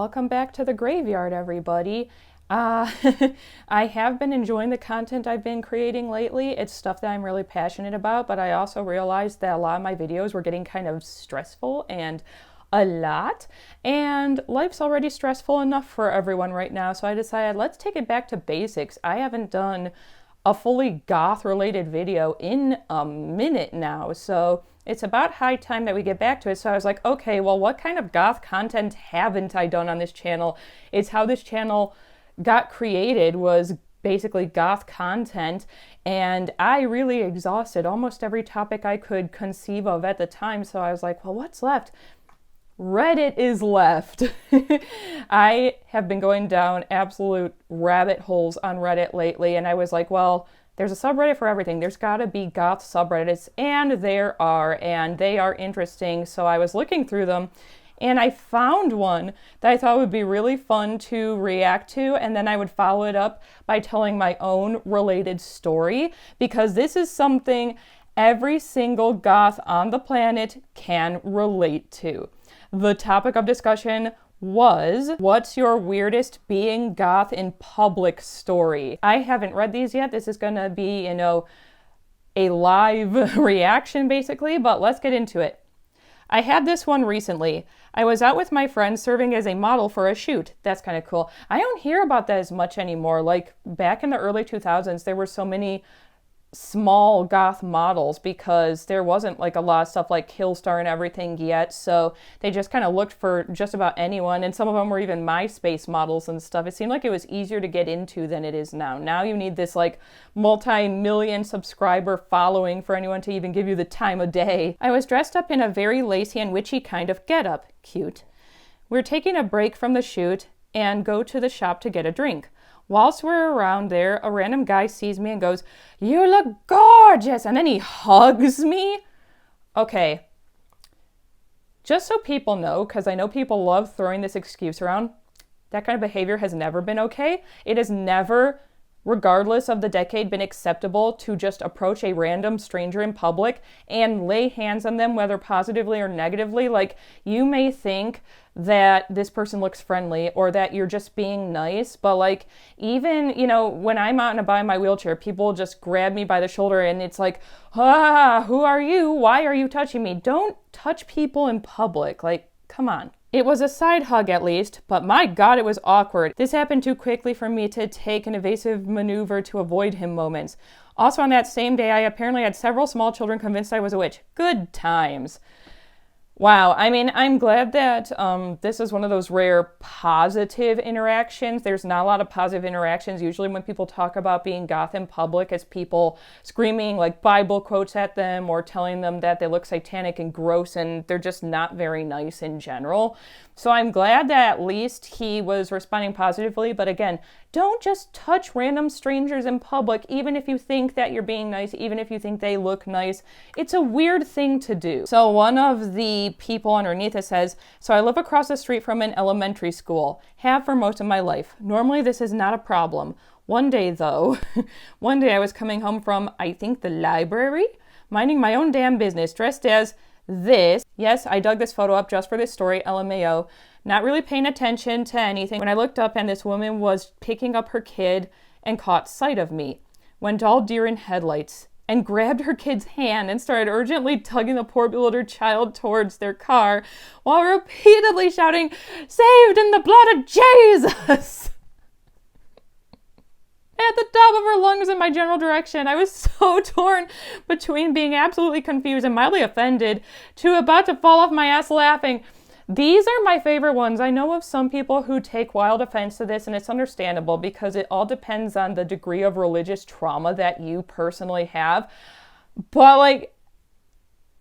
Welcome back to the graveyard, everybody. Uh, I have been enjoying the content I've been creating lately. It's stuff that I'm really passionate about, but I also realized that a lot of my videos were getting kind of stressful and a lot, and life's already stressful enough for everyone right now, so I decided let's take it back to basics. I haven't done a fully goth related video in a minute now, so it's about high time that we get back to it. So I was like, okay, well, what kind of goth content haven't I done on this channel? It's how this channel got created, was basically goth content, and I really exhausted almost every topic I could conceive of at the time. So I was like, well, what's left? Reddit is left. I have been going down absolute rabbit holes on Reddit lately, and I was like, well, there's a subreddit for everything. There's got to be goth subreddits, and there are, and they are interesting. So I was looking through them, and I found one that I thought would be really fun to react to, and then I would follow it up by telling my own related story, because this is something every single goth on the planet can relate to. The topic of discussion was, what's your weirdest being goth in public story? I haven't read these yet. This is gonna be, a live reaction basically, but let's get into it. I had this one recently. I was out with my friend serving as a model for a shoot. That's kind of cool. I don't hear about that as much anymore. Like back in the early 2000s, there were so many small goth models because there wasn't like a lot of stuff like Killstar and everything yet, so they just kind of looked for just about anyone, and some of them were even MySpace models and stuff. It seemed like it was easier to get into than it is now. Now you need this like multi-million subscriber following for anyone to even give you the time of day. I was dressed up in a very lacy and witchy kind of getup. Cute. We're taking a break from the shoot and go to the shop to get a drink. Whilst we're around there, a random guy sees me and goes, "You look gorgeous!" And then he hugs me. Okay. Just so people know, because I know people love throwing this excuse around, that kind of behavior has never been okay. It has never, regardless of the decade, been acceptable to just approach a random stranger in public and lay hands on them, whether positively or negatively. Like, you may think that this person looks friendly or that you're just being nice, but like, even, when I'm out and about in my wheelchair, people just grab me by the shoulder and it's like, who are you? Why are you touching me? Don't touch people in public. Like, come on. It was a side hug at least, but my God, it was awkward. This happened too quickly for me to take an evasive maneuver to avoid him moments. Also on that same day, I apparently had several small children convinced I was a witch. Good times. Wow, I mean, I'm glad that this is one of those rare positive interactions. There's not a lot of positive interactions. Usually when people talk about being goth in public, it's people screaming like Bible quotes at them or telling them that they look satanic and gross, and they're just not very nice in general. So I'm glad that at least he was responding positively, but again, don't just touch random strangers in public, even if you think that you're being nice, even if you think they look nice. It's a weird thing to do. So one of the people underneath it says, "So I live across the street from an elementary school. Have for most of my life. Normally this is not a problem. One day though, one day I was coming home from, I think, the library, minding my own damn business, dressed as this." Yes, I dug this photo up just for this story, LMAO. Not really paying attention to anything when I looked up and this woman was picking up her kid and caught sight of me. Went all deer in headlights and grabbed her kid's hand and started urgently tugging the poor bewildered child towards their car while repeatedly shouting, "Saved in the blood of Jesus!" At the top of her lungs in my general direction. I was so torn between being absolutely confused and mildly offended to about to fall off my ass laughing. These are my favorite ones. I know of some people who take wild offense to this, and it's understandable because it all depends on the degree of religious trauma that you personally have. But like,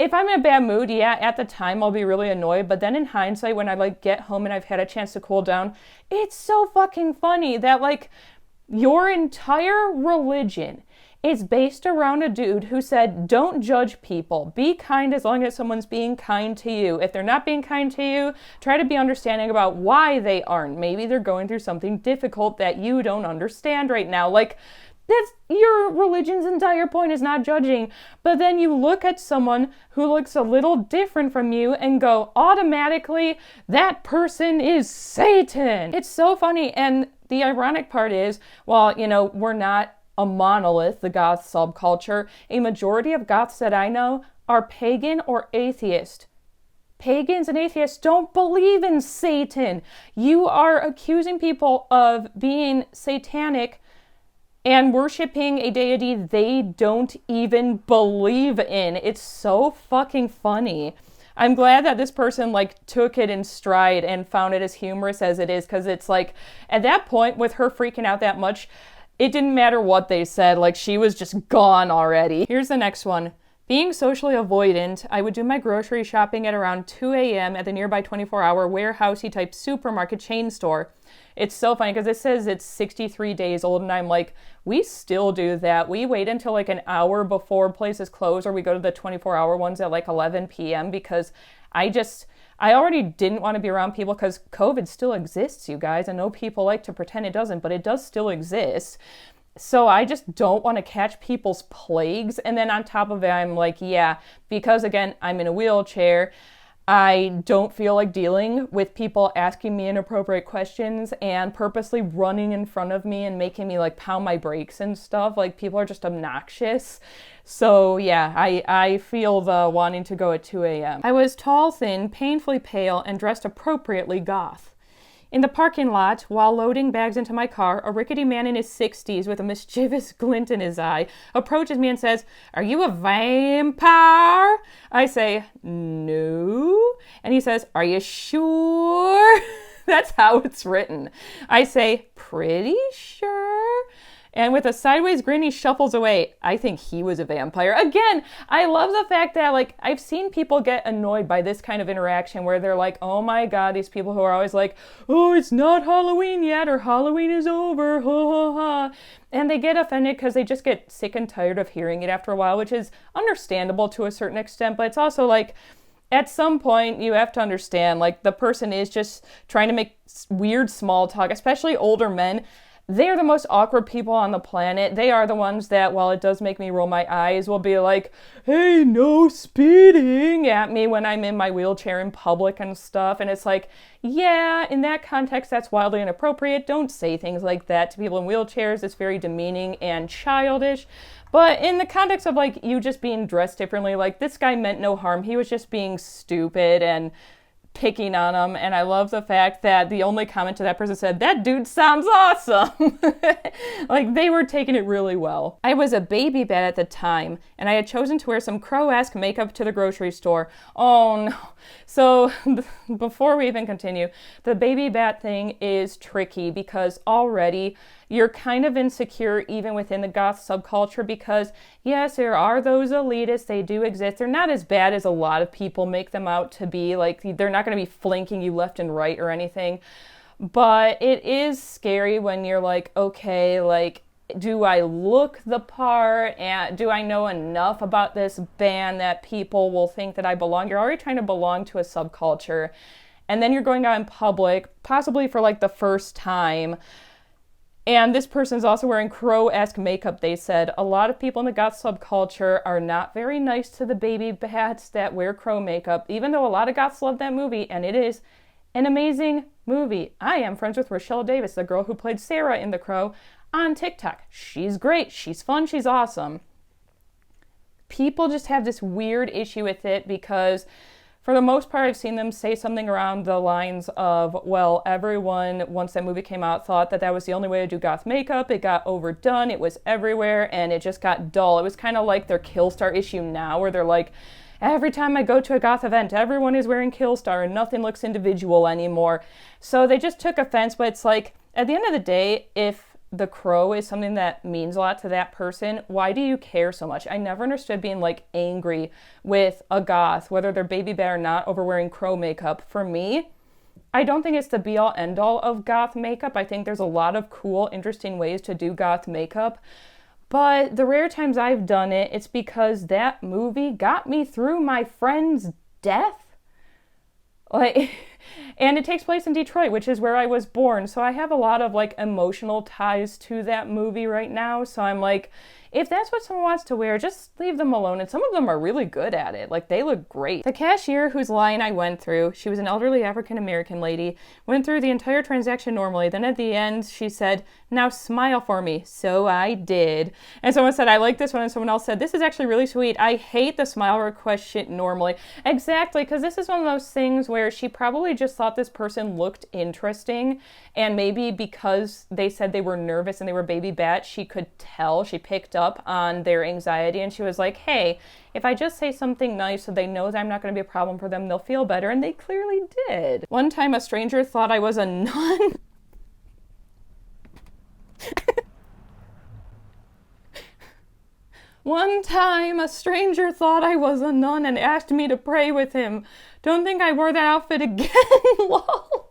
if I'm in a bad mood, yeah, at the time I'll be really annoyed, but then in hindsight, when I get home and I've had a chance to cool down, it's so fucking funny that your entire religion is based around a dude who said, don't judge people. Be kind as long as someone's being kind to you. If they're not being kind to you, try to be understanding about why they aren't. Maybe they're going through something difficult that you don't understand right now. That's your religion's entire point, is not judging. But then you look at someone who looks a little different from you and go, automatically, that person is Satan. It's so funny. And the ironic part is, well, we're not a monolith, the goth subculture. A majority of goths that I know are pagan or atheist. Pagans and atheists don't believe in Satan. You are accusing people of being satanic and worshiping a deity they don't even believe in. It's so fucking funny. I'm glad that this person took it in stride and found it as humorous as it is, because it's at that point, with her freaking out that much, it didn't matter what they said. She was just gone already. Here's the next one. Being socially avoidant, I would do my grocery shopping at around 2 a.m. at the nearby 24-hour warehousey type supermarket chain store. It's so funny because it says it's 63 days old, and I'm like, we still do that. We wait until an hour before places close, or we go to the 24-hour ones at 11 p.m. because I already didn't want to be around people, because COVID still exists, you guys. I know people like to pretend it doesn't, but it does still exist. So I just don't want to catch people's plagues. And then on top of it, I'm like, yeah, because again, I'm in a wheelchair, I don't feel like dealing with people asking me inappropriate questions and purposely running in front of me and making me pound my brakes and stuff. People are just obnoxious. So yeah, I feel the wanting to go at 2 a.m. I was tall, thin, painfully pale, and dressed appropriately goth. In the parking lot, while loading bags into my car, a rickety man in his 60s with a mischievous glint in his eye approaches me and says, "Are you a vampire?" I say, "No." And he says, "Are you sure?" That's how it's written. I say, "Pretty sure." And with a sideways grin, he shuffles away. I think he was a vampire. Again, I love the fact that, I've seen people get annoyed by this kind of interaction where they're like, oh my God, these people who are always like, oh, it's not Halloween yet, or Halloween is over, ha ha ha. And they get offended because they just get sick and tired of hearing it after a while, which is understandable to a certain extent, but it's also at some point, you have to understand, the person is just trying to make weird small talk, especially older men. They are the most awkward people on the planet. They are the ones that, while it does make me roll my eyes, will be like, hey, no speeding at me when I'm in my wheelchair in public and stuff. And it's yeah, in that context, that's wildly inappropriate. Don't say things like that to people in wheelchairs. It's very demeaning and childish. But in the context of you just being dressed differently, this guy meant no harm. He was just being stupid and picking on him, and I love the fact that the only comment to that person said, "That dude sounds awesome." They were taking it really well. I was a baby bat at the time, and I had chosen to wear some crow-esque makeup to the grocery store. Oh no. So before we even continue, the baby bat thing is tricky because already you're kind of insecure even within the goth subculture, because yes, there are those elitists, they do exist. They're not as bad as a lot of people make them out to be. They're not going to be flanking you left and right or anything, but it is scary when you're okay, do I look the part, and do I know enough about this band that people will think that I belong? You're already trying to belong to a subculture, and then you're going out in public, possibly for the first time, and this person's also wearing crow-esque makeup, they said. A lot of people in the goth subculture are not very nice to the baby bats that wear crow makeup, even though a lot of goths love that movie, and it is an amazing movie. I am friends with Rochelle Davis, the girl who played Sarah in The Crow, on TikTok. She's great, she's fun, she's awesome. People just have this weird issue with it because for the most part, I've seen them say something around the lines of, well, everyone, once that movie came out, thought that was the only way to do goth makeup. It got overdone, it was everywhere, and it just got dull. It was kind of like their Killstar issue now, where they're like, every time I go to a goth event, everyone is wearing Killstar and nothing looks individual anymore. So they just took offense, but it's at the end of the day, if the crow is something that means a lot to that person, why do you care so much? I never understood being angry with a goth, whether they're baby bat or not, over wearing crow makeup. For me, I don't think it's the be-all end-all of goth makeup. I think there's a lot of cool, interesting ways to do goth makeup, but the rare times I've done it, it's because that movie got me through my friend's death. And it takes place in Detroit, which is where I was born. So I have a lot of like emotional ties to that movie right now. So I'm like, if that's what someone wants to wear, just leave them alone. And some of them are really good at it. Like, they look great. The cashier whose line I went through, she was an elderly African-American lady, went through the entire transaction normally. Then at the end, she said, "Now smile for me." So I did. And someone said, "I like this one." And someone else said, "This is actually really sweet. I hate the smile request shit normally." Exactly, because this is one of those things where she probably just thought this person looked interesting. And maybe because they said they were nervous and they were baby bat, she could tell, she picked up on their anxiety. And she was like, hey, if I just say something nice so they know that I'm not going to be a problem for them, they'll feel better. And they clearly did. One time a stranger thought I was a nun. One time, a stranger thought I was a nun and asked me to pray with him. Don't think I wore that outfit again. Lol.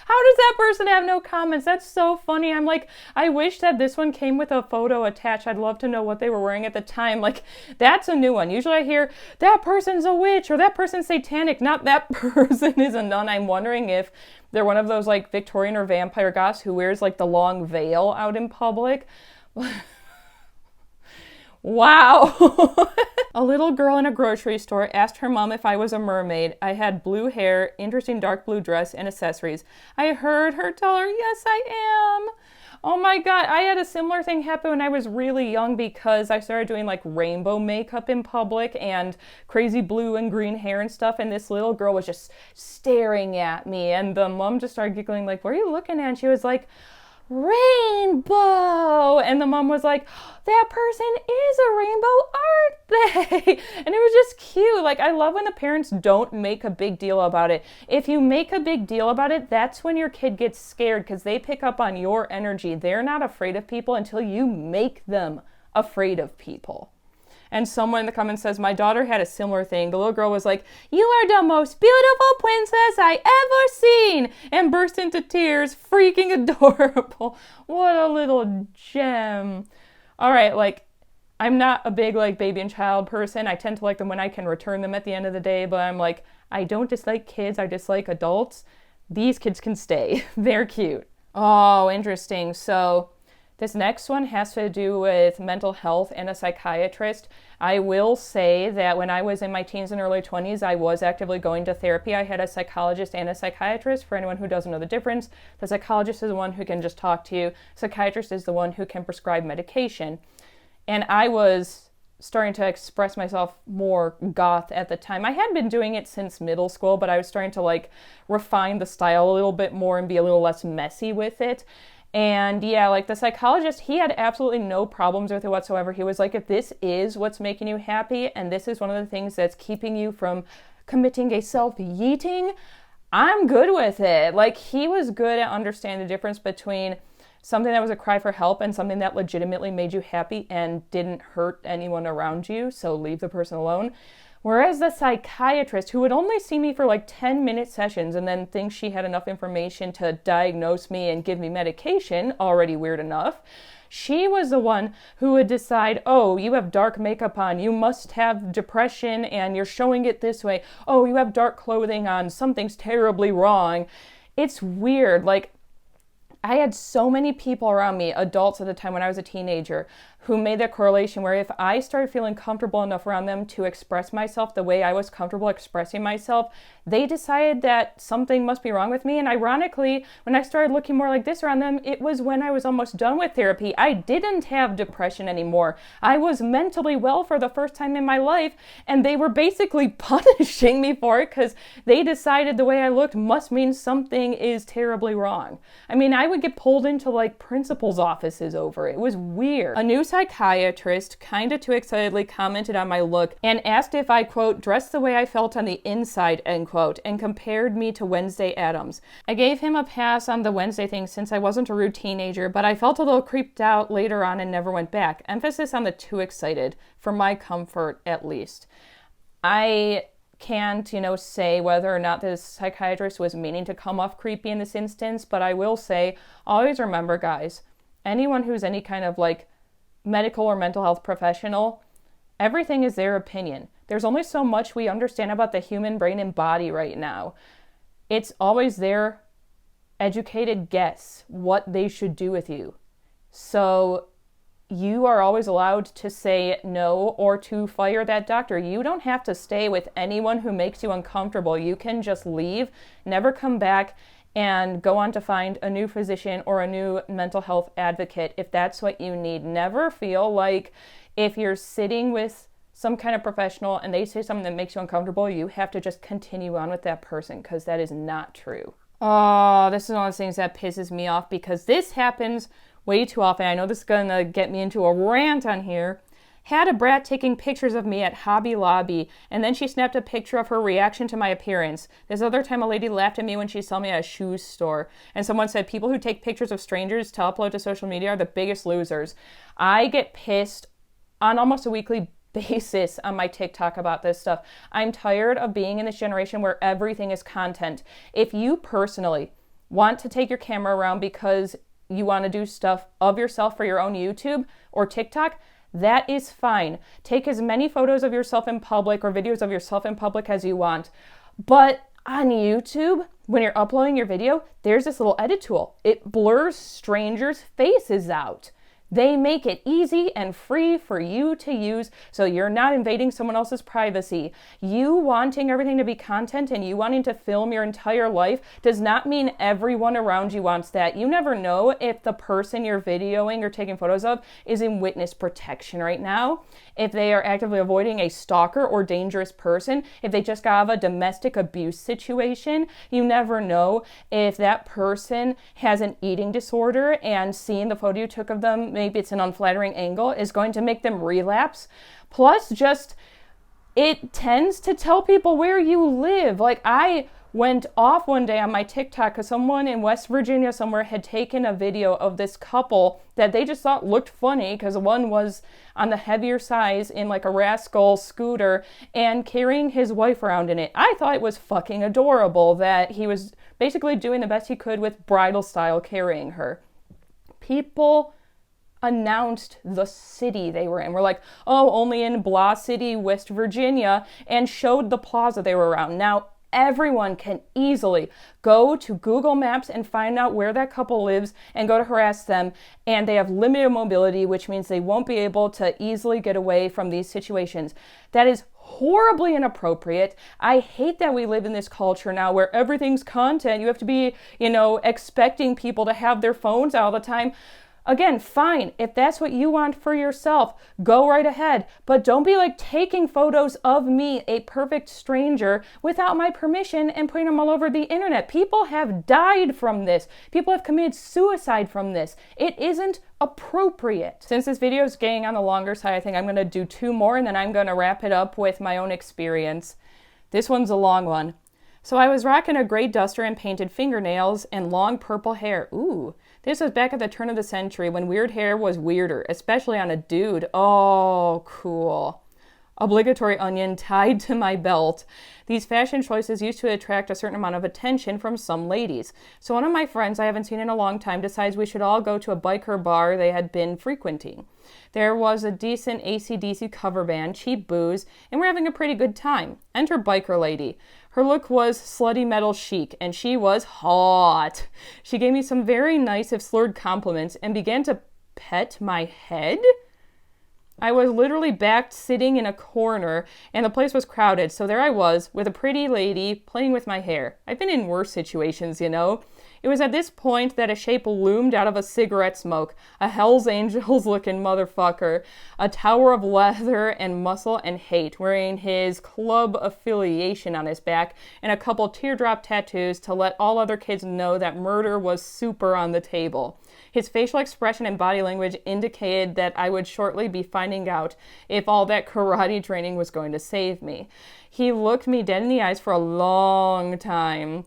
How does that person have no comments? That's so funny. I'm like, I wish that this one came with a photo attached. I'd love to know what they were wearing at the time. Like, that's a new one. Usually I hear, that person's a witch or that person's satanic. Not that person is a nun. I'm wondering if they're one of those like Victorian or vampire goths who wears like the long veil out in public. Wow. A little girl in a grocery store asked her mom if I was a mermaid. I had blue hair, interesting dark blue dress, and accessories. I heard her tell her, yes, I am. Oh my God, I had a similar thing happen when I was really young because I started doing like rainbow makeup in public and crazy blue and green hair and stuff. And this little girl was just staring at me. And the mom just started giggling like, what are you looking at? And she was like, rainbow. And the mom was like, that person is a rainbow, aren't they? And it was just cute. Like, I love when the parents don't make a big deal about it. If you make a big deal about it, that's when your kid gets scared because they pick up on your energy. They're not afraid of people until you make them afraid of people. And someone in the comments says, my daughter had a similar thing. The little girl was like, you are the most beautiful princess I ever seen, and burst into tears, freaking adorable. What a little gem. All right, like, I'm not a big like baby and child person. I tend to like them when I can return them at the end of the day, but I'm like, I don't dislike kids, I dislike adults. These kids can stay. They're cute. Oh, interesting. So this next one has to do with mental health and a psychiatrist. I will say that when I was in my teens and early 20s, I was actively going to therapy. I had a psychologist and a psychiatrist. For anyone who doesn't know the difference, the psychologist is the one who can just talk to you. Psychiatrist is the one who can prescribe medication. And I was starting to express myself more goth at the time. I had been doing it since middle school, but I was starting to like refine the style a little bit more and be a little less messy with it. And yeah, like the psychologist, he had absolutely no problems with it whatsoever. He was like, if this is what's making you happy and this is one of the things that's keeping you from committing a self-yeeting, I'm good with it. Like, he was good at understanding the difference between something that was a cry for help and something that legitimately made you happy and didn't hurt anyone around you, so leave the person alone. Whereas the psychiatrist, who would only see me for like 10-minute sessions and then think she had enough information to diagnose me and give me medication, already weird enough, she was the one who would decide, oh, you have dark makeup on, you must have depression and you're showing it this way. Oh, you have dark clothing on, something's terribly wrong. It's weird. Like, I had so many people around me, adults at the time when I was a teenager, who made that correlation where if I started feeling comfortable enough around them to express myself the way I was comfortable expressing myself, they decided that something must be wrong with me. And ironically, when I started looking more like this around them, it was when I was almost done with therapy. I didn't have depression anymore. I was mentally well for the first time in my life, and they were basically punishing me for it because they decided the way I looked must mean something is terribly wrong. I mean, I would get pulled into like principal's offices over it. It was weird. A new psychiatrist kind of too excitedly commented on my look and asked if I, quote, dressed the way I felt on the inside, end quote, and compared me to Wednesday Addams. I gave him a pass on the Wednesday thing since I wasn't a rude teenager, but I felt a little creeped out later on and never went back. Emphasis on the too excited, for my comfort at least. I can't, say whether or not this psychiatrist was meaning to come off creepy in this instance, but I will say, always remember, guys, anyone who's any kind of like medical or mental health professional, everything is their opinion. There's only so much we understand about the human brain and body right now. it's always their educated guess what they should do with you. So you are always allowed to say no or to fire that doctor. You don't have to stay with anyone who makes you uncomfortable. You can just leave, never come back, and go on to find a new physician or a new mental health advocate if that's what you need. Never feel like if you're sitting with some kind of professional and they say something that makes you uncomfortable, you have to just continue on with that person, because that is not true. Oh, this is one of the things that pisses me off, because this happens way too often. I know this is gonna get me into a rant on here. Had a brat taking pictures of me at Hobby Lobby, and then she snapped a picture of her reaction to my appearance. This other time, a lady laughed at me when she saw me at a shoe store. And someone said, people who take pictures of strangers to upload to social media are the biggest losers. I get pissed on almost a weekly basis on my TikTok about this stuff. I'm tired of being in this generation where everything is content. If you personally want to take your camera around because you want to do stuff of yourself for your own YouTube or TikTok, that is fine. Take as many photos of yourself in public or videos of yourself in public as you want. But on YouTube, when you're uploading your video, there's this little edit tool. It blurs strangers' faces out. They make it easy and free for you to use, so you're not invading someone else's privacy. You wanting everything to be content and you wanting to film your entire life does not mean everyone around you wants that. You never know if the person you're videoing or taking photos of is in witness protection right now, if they are actively avoiding a stalker or dangerous person, if they just got out of a domestic abuse situation. You never know if that person has an eating disorder and seeing the photo you took of them, maybe it's an unflattering angle, is going to make them relapse. Plus, just, it tends to tell people where you live. Like, I went off one day on my TikTok because someone in West Virginia somewhere had taken a video of this couple that they just thought looked funny, because one was on the heavier size in like a rascal scooter and carrying his wife around in it. I thought it was fucking adorable that he was basically doing the best he could with bridal style carrying her. People announced the city they were in. We're like, oh, only in blah city, West Virginia, and showed the plaza they were around. Now, everyone can easily go to Google Maps and find out where that couple lives and go to harass them, and they have limited mobility, which means they won't be able to easily get away from these situations. That is horribly inappropriate. I hate that we live in this culture now where everything's content. You have to be, expecting people to have their phones out all the time. Again, fine. If that's what you want for yourself, go right ahead. But don't be like taking photos of me, a perfect stranger, without my permission and putting them all over the internet. People have died from this. People have committed suicide from this. It isn't appropriate. Since this video is getting on the longer side, I think I'm going to do 2 more and then I'm going to wrap it up with my own experience. This one's a long one. So I was rocking a gray duster and painted fingernails and long purple hair. Ooh. This was back at the turn of the century when weird hair was weirder, especially on a dude. Oh, cool. Obligatory onion tied to my belt. These fashion choices used to attract a certain amount of attention from some ladies. So one of my friends I haven't seen in a long time decides we should all go to a biker bar they had been frequenting. There was a decent AC/DC cover band, cheap booze, and we're having a pretty good time. Enter biker lady. Her look was slutty metal chic, and she was hot. She gave me some very nice if slurred compliments and began to pet my head. I was literally backed sitting in a corner, and the place was crowded, so there I was with a pretty lady playing with my hair. I've been in worse situations, It was at this point that a shape loomed out of a cigarette smoke, a Hell's Angels looking motherfucker, a tower of leather and muscle and hate, wearing his club affiliation on his back and a couple teardrop tattoos to let all other kids know that murder was super on the table. His facial expression and body language indicated that I would shortly be finding out if all that karate training was going to save me. He looked me dead in the eyes for a long time,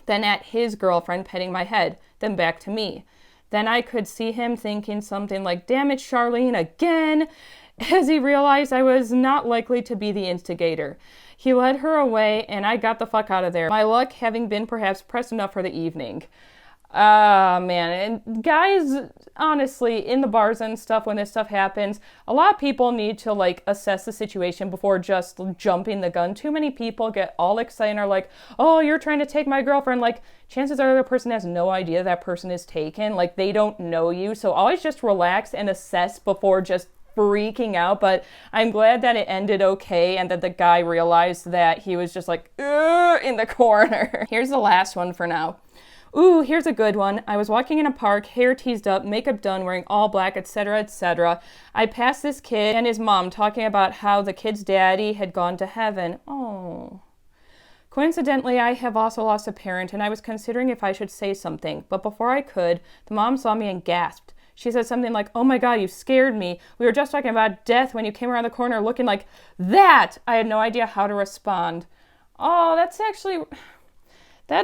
then at his girlfriend petting my head, then back to me. Then I could see him thinking something like, damn it, Charlene, again, as he realized I was not likely to be the instigator. He led her away, and I got the fuck out of there, my luck having been perhaps pressed enough for the evening. Ah, man. And guys, honestly, in the bars and stuff, when this stuff happens, a lot of people need to like assess the situation before just jumping the gun. Too many people get all excited and are like, oh, you're trying to take my girlfriend. Like, chances are the other person has no idea that person is taken. Like, they don't know you. So always just relax and assess before just freaking out. But I'm glad that it ended okay and that the guy realized that he was just like, ugh, in the corner. Here's the last one for now. Ooh, here's a good one. I was walking in a park, hair teased up, makeup done, wearing all black, etc., etc. I passed this kid and his mom talking about how the kid's daddy had gone to heaven. Oh. Coincidentally, I have also lost a parent, and I was considering if I should say something, but before I could, the mom saw me and gasped. She said something like, oh my God, you scared me. We were just talking about death when you came around the corner looking like that. I had no idea how to respond. Oh, that's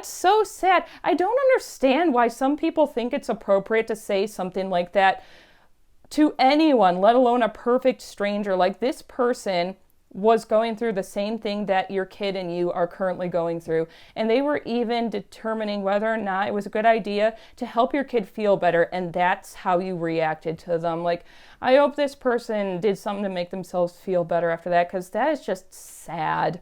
so sad. I don't understand why some people think it's appropriate to say something like that to anyone, let alone a perfect stranger. Like, this person was going through the same thing that your kid and you are currently going through. And they were even determining whether or not it was a good idea to help your kid feel better. And that's how you reacted to them. Like, I hope this person did something to make themselves feel better after that, because that is just sad.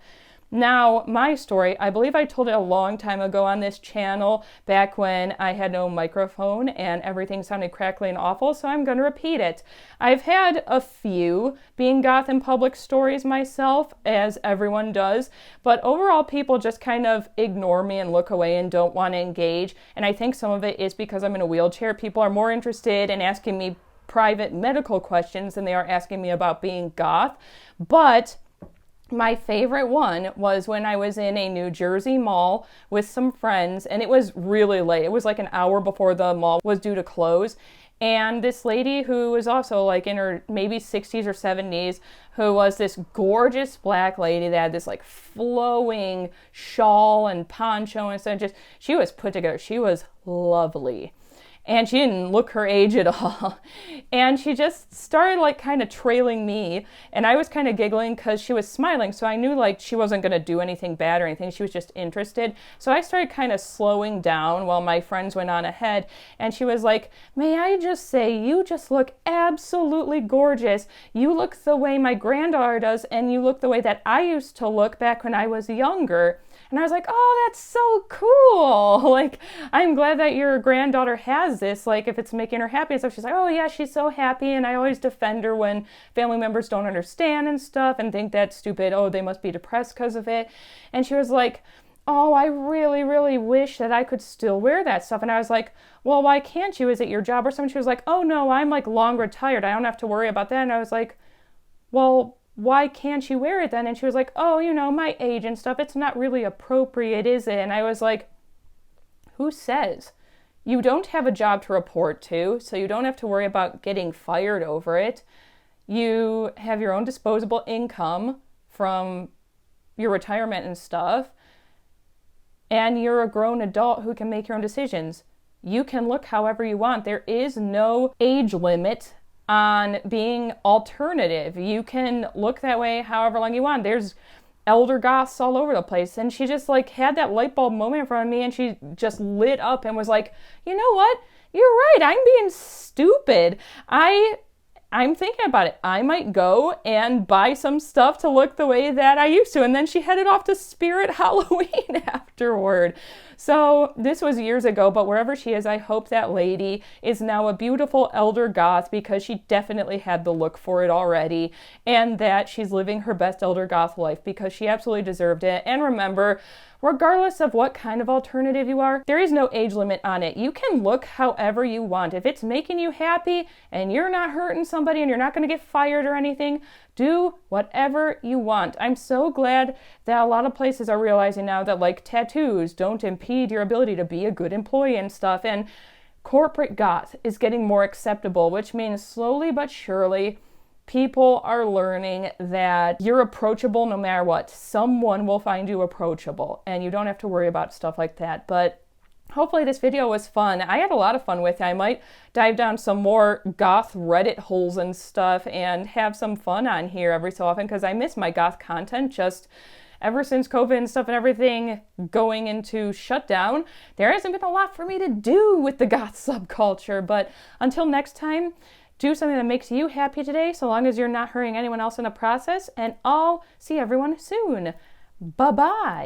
Now, my story, I believe I told it a long time ago on this channel, back when I had no microphone and everything sounded crackly and awful, so I'm going to repeat it. I've had a few being goth in public stories myself, as everyone does, but overall people just kind of ignore me and look away and don't want to engage, and I think some of it is because I'm in a wheelchair. People are more interested in asking me private medical questions than they are asking me about being goth, but my favorite one was when I was in a New Jersey mall with some friends, and it was really late. It was like an hour before the mall was due to close. And this lady who was also like in her maybe 60s or 70s, who was this gorgeous black lady that had this like flowing shawl and poncho and stuff. Just, she was put together. She was lovely. And she didn't look her age at all. And she just started like kind of trailing me. And I was kind of giggling because she was smiling. So I knew like she wasn't going to do anything bad or anything. She was just interested. So I started kind of slowing down while my friends went on ahead. And she was like, may I just say, you just look absolutely gorgeous. You look the way my granddaughter does. And you look the way that I used to look back when I was younger. And I was like, oh, that's so cool. Like, I'm glad that your granddaughter has this. Like, if it's making her happy and stuff. She's like, oh, yeah, she's so happy. And I always defend her when family members don't understand and stuff and think that's stupid. Oh, they must be depressed because of it. And she was like, oh, I really, really wish that I could still wear that stuff. And I was like, well, why can't you? Is it your job or something? She was like, oh, no, I'm like long retired. I don't have to worry about that. And I was like, well, why can't you wear it then? And she was like, oh, you know, my age and stuff, it's not really appropriate, is it? And I was like, who says? You don't have a job to report to, so you don't have to worry about getting fired over it. You have your own disposable income from your retirement and stuff, and you're a grown adult who can make your own decisions. You can look however you want. There is no age limit on being alternative. You can look that way however long you want. There's elder goths all over the place. And she just like had that light bulb moment in front of me, and she just lit up and was like, you know what? You're right. I'm being stupid. I'm thinking about it. I might go and buy some stuff to look the way that I used to. And then she headed off to Spirit Halloween afterward. So this was years ago, but wherever she is, I hope that lady is now a beautiful elder goth, because she definitely had the look for it already, and that she's living her best elder goth life because she absolutely deserved it. And remember, regardless of what kind of alternative you are, there is no age limit on it. You can look however you want. If it's making you happy and you're not hurting somebody and you're not going to get fired or anything, do whatever you want. I'm so glad that a lot of places are realizing now that like tattoos don't impede your ability to be a good employee and stuff. And corporate goth is getting more acceptable, which means slowly but surely people are learning that you're approachable no matter what. Someone will find you approachable, and you don't have to worry about stuff like that. But hopefully this video was fun. I had a lot of fun with it. I might dive down some more goth Reddit holes and stuff and have some fun on here every so often, because I miss my goth content just ever since COVID and stuff and everything going into shutdown, there hasn't been a lot for me to do with the goth subculture. But until next time, do something that makes you happy today, so long as you're not hurting anyone else in the process, and I'll see everyone soon. Bye-bye.